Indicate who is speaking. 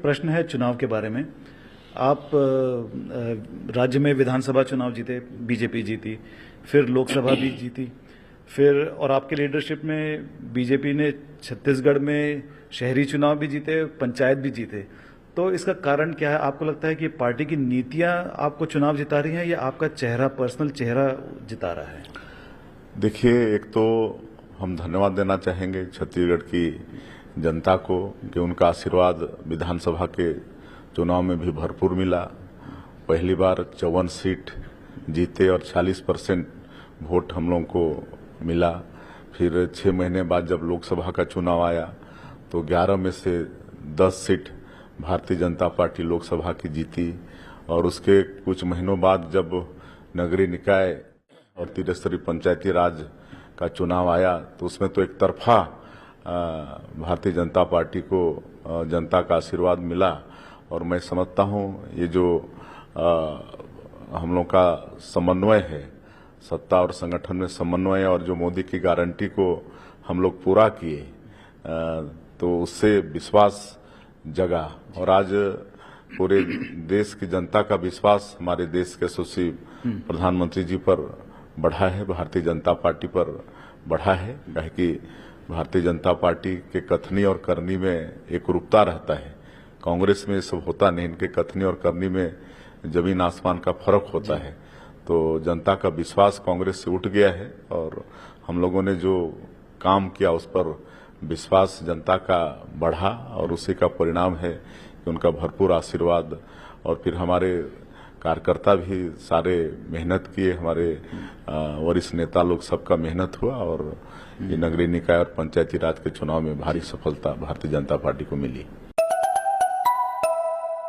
Speaker 1: एक प्रश्न है चुनाव के बारे में। आप राज्य में विधानसभा चुनाव जीते, बीजेपी जीती, फिर लोकसभा भी जीती, फिर और आपके लीडरशिप में बीजेपी ने छत्तीसगढ़ में शहरी चुनाव भी जीते, पंचायत भी जीते। तो इसका कारण क्या है? आपको लगता है कि पार्टी की नीतियां आपको चुनाव जिता रही हैं या आपका चेहरा, पर्सनल चेहरा जिता रहा है?
Speaker 2: देखिए, एक तो हम धन्यवाद देना चाहेंगे छत्तीसगढ़ की जनता को कि उनका आशीर्वाद विधानसभा के चुनाव में भी भरपूर मिला। पहली बार 54 सीट जीते और 40% वोट हम लोगों को मिला। फिर 6 महीने बाद जब लोकसभा का चुनाव आया तो 11 में से 10 सीट भारतीय जनता पार्टी लोकसभा की जीती। और उसके कुछ महीनों बाद जब नगरीय निकाय और त्रिस्तरीय पंचायती राज का चुनाव आया तो उसमें तो एक तरफा भारतीय जनता पार्टी को जनता का आशीर्वाद मिला। और मैं समझता हूं ये जो हम लोग का समन्वय है, सत्ता और संगठन में समन्वय, और जो मोदी की गारंटी को हम लोग पूरा किए तो उससे विश्वास जगा। और आज पूरे देश की जनता का विश्वास हमारे देश के यशस्वी प्रधानमंत्री जी पर बढ़ा है, भारतीय जनता पार्टी पर बढ़ा है। कहे कि भारतीय जनता पार्टी के कथनी और करनी में एक रूपता रहता है। कांग्रेस में ये सब होता नहीं, इनके कथनी और करनी में जमीन आसमान का फर्क होता है। तो जनता का विश्वास कांग्रेस से उठ गया है और हम लोगों ने जो काम किया उस पर विश्वास जनता का बढ़ा और उसी का परिणाम है कि उनका भरपूर आशीर्वाद। और फिर हमारे कार्यकर्ता भी सारे मेहनत किए, हमारे वरिष्ठ नेता लोग सबका मेहनत हुआ और ये नगरीय निकाय और पंचायती राज के चुनाव में भारी सफलता भारतीय जनता पार्टी को मिली।